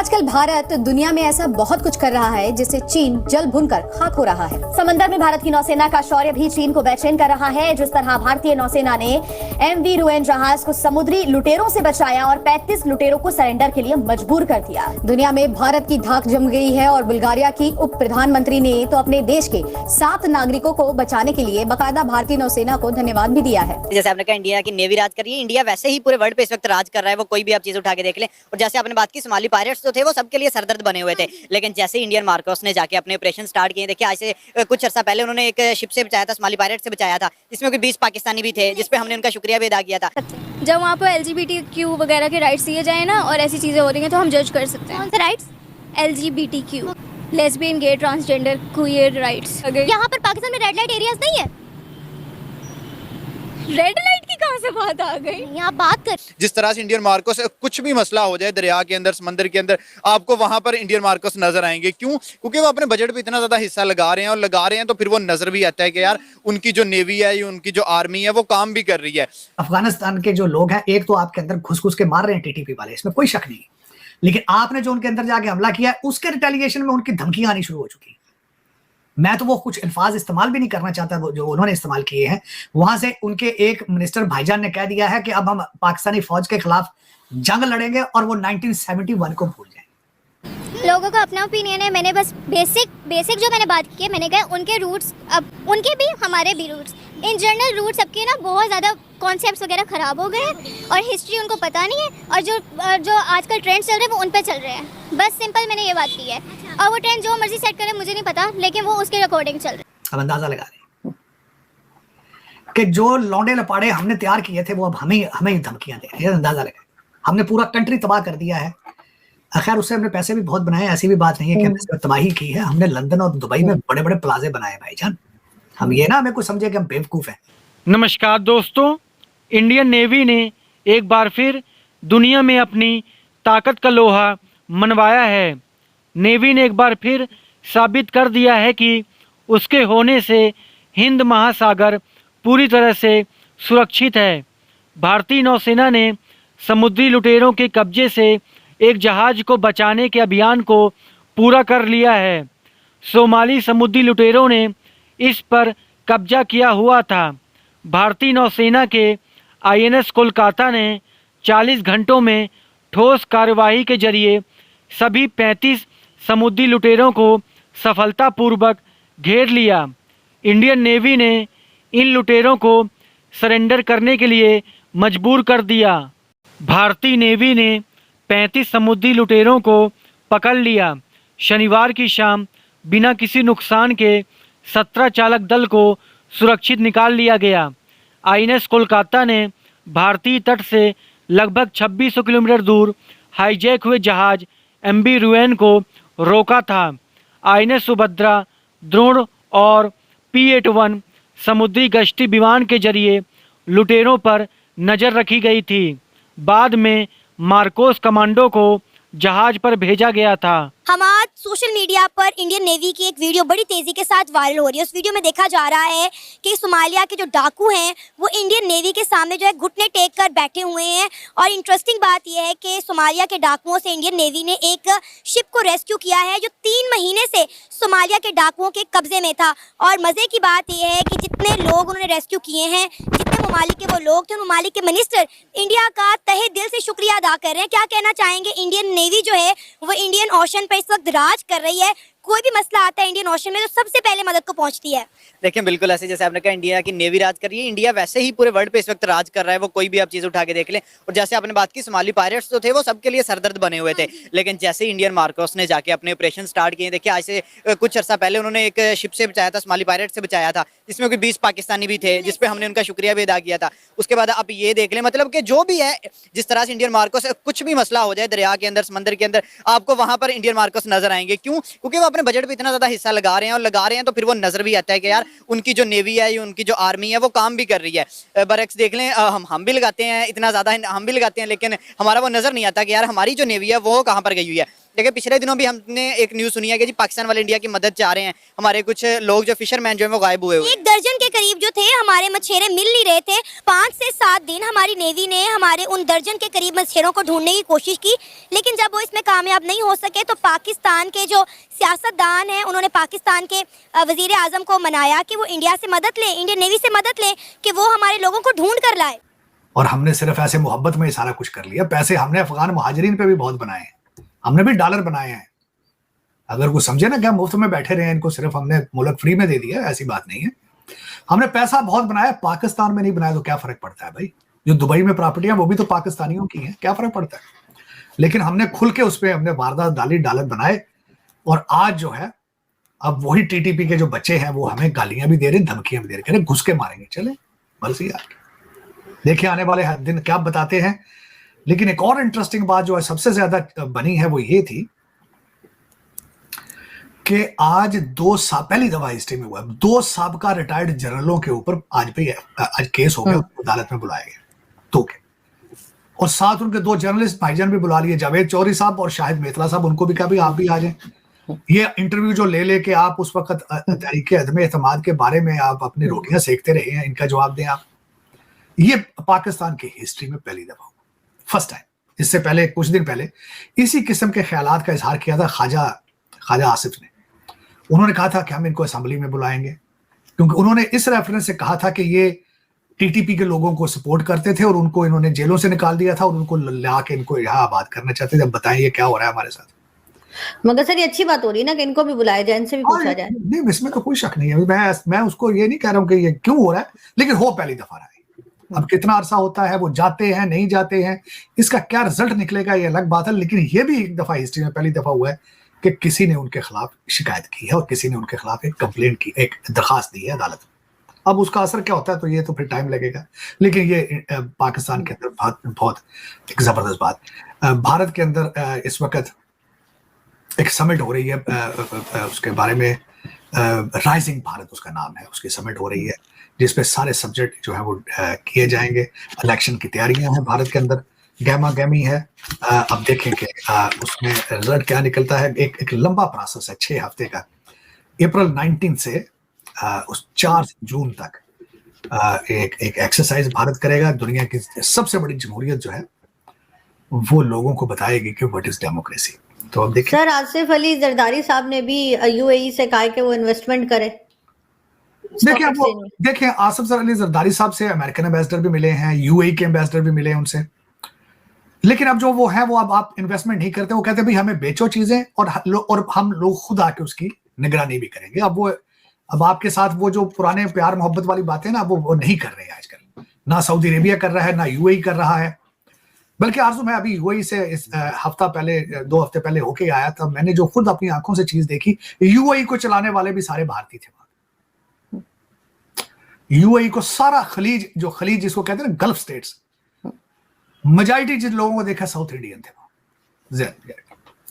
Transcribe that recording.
आजकल भारत दुनिया में ऐसा बहुत कुछ कर रहा है जिससे चीन जल भुनकर खाक हो रहा है। समंदर में भारत की नौसेना का शौर्य भी चीन को बेचैन कर रहा है। जिस तरह भारतीय नौसेना ने MV रुएन जहाज को समुद्री लुटेरों से बचाया और 35 लुटेरों को सरेंडर के लिए मजबूर कर दिया। दुनिया में भारत की धाक जम गई है और बुल्गारिया की उप प्रधानमंत्री ने तो अपने देश के 7 नागरिकों को बचाने के लिए बाकायदा भारतीय नौसेना को धन्यवाद भी दिया है। जैसे आपने कहा इंडिया की नेवी राज कर रही है, इंडिया वैसे ही पूरे वर्ल्ड पे इस वक्त राज कर रहा है। वो कोई भी आप चीज उठा के देख लें। और जैसे आपने बात की सोमाली पायरेट्स जो थे वो सबके लिए सरदर्द बने हुए थे, लेकिन जैसे इंडियन मार्कोस ने जाके अपने ऑपरेशन स्टार्ट किए, देखिए आज से कुछ अर्सा पहले उन्होंने एक शिप से बचाया था, सोमाली पायरेट से बचाया था, जिसमें कोई 20 पाकिस्तानी भी थे, जिसपे हमने उनका शुक्रिया भी अदा किया था। जब वहाँ पर LGBTQ वगैरह के राइट्स दिए जाए ना और ऐसी चीज़ें हो रही हैं तो हम जज कर सकते हैं। कौन से राइट्स? LGBTQ, लेस्बियन, गे, ट्रांसजेंडर, क्वीयर राइट्स। यहाँ पर पाकिस्तान में रेड लाइट एरियाज नहीं है। रेड लाइट की कहाँ से बात आ गई? यहाँ बात कर, जिस तरह से इंडियन मार्कोस कुछ भी मसला हो जाए दरिया के अंदर, समंदर के अंदर, आपको वहां पर इंडियन मार्कोस नजर आएंगे। क्यों? क्योंकि वो अपने बजट पे इतना ज्यादा हिस्सा लगा रहे हैं, और लगा रहे हैं तो फिर वो नजर भी आता है कि यार उनकी जो नेवी है, उनकी जो आर्मी है, वो काम भी कर रही है। अफगानिस्तान के जो लोग हैं, एक तो आपके अंदर घुस घुस के मार रहे हैं TTP वाले, इसमें कोई शक नहीं, लेकिन आपने जो उनके अंदर जाके हमला किया है उसके रिटेलिएशन में उनकी धमकियां आनी शुरू हो चुकी। मैं तो वो कुछ अल्फाज इस्तेमाल भी नहीं करना चाहता जो उन्होंने इस्तेमाल किए हैं। वहां से उनके एक मिनिस्टर भाईजान ने कह दिया है कि अब हम पाकिस्तानी फौज के खिलाफ जंग लड़ेंगे और वो 1971 को भूल जाए। लोगों का अपना ओपिनियन है। मैंने बस बेसिक जो मैंने बात की है, मैंने कहा उनके रूट्स, अब उनके भी हमारे भी रूट्स, इन जनरल रूट्स सबके ना बहुत ज़्यादा कॉन्सेप्ट्स वगैरह ख़राब हो गए हैं और हिस्ट्री उनको पता नहीं है, और जो आजकल ट्रेंड्स चल रहे हैं वो उन पे चल रहे हैं। बस सिंपल मैंने ये बात की है, और वो ट्रेंड जो मर्जी सेट करे मुझे नहीं पता, लेकिन वो उसके अकॉर्डिंग चल रहे हैं। अब अंदाजा लगा रहे कि जो लौंडे लपाड़े हमने तैयार किए थे वो अब हमें धमकियां दे रहे हैं। अंदाजा लगा, हमने पूरा कंट्री तबाह कर दिया है। खैर उससे हमने पैसे भी बहुत बनाए, ऐसी भी बात नहीं है कि हमने तबाही की है। हमने लंदन और दुबई में बड़े बड़े प्लाजे बनाए भाईजान। हम ये ना हमें कुछ समझे कि हम बेवकूफ हैं। नमस्कार दोस्तों, इंडियन नेवी ने एक बार फिर दुनिया में अपनी ताकत का लोहा मनवाया है। नेवी ने एक बार फिर साबित कर दिया है कि उसके होने से हिंद महासागर पूरी तरह से सुरक्षित है। भारतीय नौसेना ने समुद्री लुटेरों के कब्जे से एक जहाज को बचाने के अभियान को पूरा कर लिया है। सोमाली समुद्री लुटेरों ने इस पर कब्जा किया हुआ था। भारतीय नौसेना के INS कोलकाता ने 40 घंटों में ठोस कार्यवाही के जरिए सभी 35 समुद्री लुटेरों को सफलतापूर्वक घेर लिया। इंडियन नेवी ने इन लुटेरों को सरेंडर करने के लिए मजबूर कर दिया। भारतीय नेवी ने 35 समुद्री लुटेरों को पकड़ लिया। शनिवार की शाम बिना किसी नुकसान के 17 चालक दल को सुरक्षित निकाल लिया गया। INS कोलकाता ने भारतीय तट से लगभग 2600 किलोमीटर दूर हाईजैक हुए जहाज MV रुएन को रोका था। INS सुभद्रा, द्रोण और P-81 समुद्री गश्ती विमान के जरिए लुटेरों पर नज़र रखी गई थी। बाद में मार्कोस कमांडो को जहाज पर भेजा गया था। हम आज सोशल मीडिया पर इंडियन नेवी की एक वीडियो बड़ी तेजी के साथ वायरल हो रही है। उस वीडियो में देखा जा रहा है कि सोमालिया के जो डाकू हैं वो इंडियन नेवी के सामने जो है घुटने टेक कर बैठे हुए हैं। और इंटरेस्टिंग बात यह है कि सोमालिया के डाकुओं से इंडियन नेवी ने एक शिप को रेस्क्यू किया है जो 3 महीने से सोमालिया के डाकुओं के कब्जे में था। और मज़े की बात यह है कि जितने लोग उन्होंने रेस्क्यू किए हैं, जितने ममालिक के वो लोग थे, ममालिक के मिनिस्टर इंडिया का तहे दिल से शुक्रिया अदा कर रहे हैं। क्या कहना चाहेंगे? इंडियन नेवी जो है वो इंडियन ओशन पर इस वक्त राज कर रही है। कोई भी मसला आता है इंडियन ओशन में तो सबसे पहले मदद को पहुंचती है। देखिए बिल्कुल ऐसे जैसे आपने कहा इंडिया की नेवी राज कर रही है, इंडिया वैसे ही पूरे वर्ल्ड पे इस वक्त राज कर रहा है। वो कोई भी आप चीज उठा के देख लें। और जैसे आपने बात की सोमाली पायरेट्स जो थे वो सबके लिए सरदर्द बने हुए थे, लेकिन जैसे इंडियन मार्कोस ने जाके अपने ऑपरेशन स्टार्ट किए, देखिए आज से कुछ अर्सा पहले उन्होंने एक शिप से बचाया था, सोमाली पायरेट से बचाया था, जिसमें कोई 20 पाकिस्तानी भी थे, जिसपे हमने उनका शुक्रिया भी अदा किया था। उसके बाद आप ये देख लें, मतलब कि जो भी है, जिस तरह से इंडियन मार्कोस कुछ भी मसला हो जाए दरिया के अंदर, समंदर के अंदर, आपको वहां पर इंडियन मार्कोस नजर आएंगे। क्यों? क्योंकि वो अपने बजट पे इतना ज्यादा हिस्सा लगा रहे हैं, और लगा रहे हैं तो फिर वो नजर भी आता है कि यार उनकी जो नेवी है, उनकी जो आर्मी है, वो काम भी कर रही है। बरक्स देख लें, हम भी लगाते हैं, इतना ज्यादा हम भी लगाते हैं, लेकिन हमारा वो नजर नहीं आता कि यार हमारी जो नेवी है वो कहाँ पर गई हुई है। देखिए पिछले दिनों भी हमने एक न्यूज़ सुनी है कि जी पाकिस्तान वाले इंडिया की मदद चाह रहे हैं, हमारे कुछ लोग जो फिशरमैन जो है वो गायब हुए हुए एक दर्जन के करीब जो थे हमारे मछेरे मिल नहीं रहे थे। 5 से 7 दिन हमारी नेवी ने हमारे उन दर्जन के करीब मछेरों को ढूंढने की कोशिश की, लेकिन जब वो इसमें कामयाब नहीं हो सके तो पाकिस्तान के जो सियासतदान हैं उन्होंने पाकिस्तान के वजीर आजम को मनाया कि वो इंडिया से मदद लें, इंडियन नेवी से मदद लें कि वो हमारे लोगों को ढूंढ कर लाए। और हमने सिर्फ ऐसे मोहब्बत में ही सारा कुछ कर लिया। पैसे हमने अफगान मुहाजिरीन पे भी बहुत बनाए हैं, हमने भी डॉलर बनाए हैं। अगर कुछ समझे ना क्या मुफ्त में बैठे रहे हैं, इनको सिर्फ हमने मुल्क फ्री में दे दिया, ऐसी बात नहीं है। हमने पैसा बहुत बनाया, पाकिस्तान में नहीं बनाया तो क्या फर्क पड़ता है भाई। जो दुबई में प्रॉपर्टियां वो भी तो पाकिस्तानियों की हैं, क्या फर्क पड़ता है। लेकिन हमने खुल के उस पर हमने वारदात डाली, डॉलर बनाए, और आज जो है अब वही टीटीपी के जो बच्चे हैं वो हमें गालियां भी दे रहे हैं, धमकियां भी दे रहे हैं, घुस के मारेंगे। चले मर्जी यार, देखिए आने वाले दिन क्या बताते हैं। लेकिन एक और इंटरेस्टिंग बात जो है सबसे ज्यादा बनी है वो ये थी कि आज 2 साल पहली दफा हिस्ट्री में हुआ 2 साबका रिटायर्ड जनरलों के ऊपर आज केस हो गया, अदालत में बुलाया गया 2 के, और साथ उनके 2 जर्नलिस्ट भाईजान भी बुला लिए, जावेद चौधरी साहब और शाहिद मेतला साहब। उनको भी कहा भी आप भी आ जाएं। ये इंटरव्यू जो ले लेके आप उस वक्त तहरीक अदम एतमाद के बारे में आप अपनी रोटियां सेकते रहे हैं, इनका जवाब दें आप। ये पाकिस्तान की हिस्ट्री में पहली दफा हुआ, फर्स्ट टाइम। इससे पहले कुछ दिन पहले इसी किस्म के ख्यालात का इजहार किया था ख्वाजा आसिफ ने। उन्होंने कहा था कि हम इनको असेंबली में बुलाएंगे, क्योंकि उन्होंने इस रेफरेंस से कहा था कि ये टीटीपी के लोगों को सपोर्ट करते थे और उनको इन्होंने जेलों से निकाल दिया था और उनको ला के इनको यहाँ आबाद करना चाहते थे। अब बताएं ये क्या हो रहा है हमारे साथ। मगर सर ये अच्छी बात हो रही है ना कि इनको भी बुलाया जाए, इनसे भी पूछा जाए। नहीं, इसमें तो कोई शक नहीं है। मैं उसको ये नहीं कह रहा हूँ कि ये क्यों हो रहा है, लेकिन हो पहली दफा रहा है। अब कितना अरसा होता है, वो जाते हैं नहीं जाते हैं, इसका क्या रिजल्ट निकलेगा ये अलग बात है। लेकिन ये भी एक दफा हिस्ट्री में पहली दफा हुआ है कि किसी ने उनके खिलाफ शिकायत की है और किसी ने उनके खिलाफ एक कंप्लेंट की, एक दरखास्त दी है अदालत में। अब उसका असर क्या होता है तो ये तो फिर टाइम लगेगा। लेकिन ये पाकिस्तान के अंदर बहुत एक जबरदस्त बात, भारत के अंदर इस वक्त एक समिट हो रही है, उसके बारे में राइजिंग भारत उसका नाम है, उसकी समिट हो रही है जिसपे सारे सब्जेक्ट जो है वो किए जाएंगे। इलेक्शन की तैयारियां हैं भारत के अंदर, गहमा गहमी है। अब देखें कि उसमें रिजल्ट क्या निकलता है। एक लंबा प्रोसेस है 6 हफ्ते का, अप्रैल 19 से उस 4 जून तक एक एक्सरसाइज भारत करेगा। दुनिया की सबसे बड़ी जमहूरियत जो है वो लोगों को बताएगी कि व्हाट इज डेमोक्रेसी। तो अब देखिए सर आसिफ अली जरदारी साहब ने भी यूएई से कहा कि वो इन्वेस्टमेंट करे। देखिए आसिफ अली जरदारी साहब से अमेरिकन एम्बेसडर भी मिले हैं, यूएई के एम्बेसडर भी मिले हैं उनसे। लेकिन अब जो वो है वो अब आप इन्वेस्टमेंट नहीं करते, वो कहते हैं भाई हमें बेचो चीजें और हम लोग खुद आके उसकी निगरानी भी करेंगे। अब आपके साथ वो जो पुराने प्यार मोहब्बत वाली बातें ना वो नहीं कर रहे हैं आजकल। ना सऊदी अरेबिया कर रहा है, ना यूएई कर रहा है। बल्कि आरजू मैं अभी यूएई से इस हफ्ता पहले 2 हफ्ते पहले होके आया था। मैंने जो खुद अपनी आंखों से चीज देखी, यूएई को चलाने वाले भी सारे भारतीय थे। यूएई को सारा खलीज जिसको कहते हैं ना गल्फ स्टेट्स, मेजॉरिटी जिन लोगों को देखा साउथ इंडियन थे।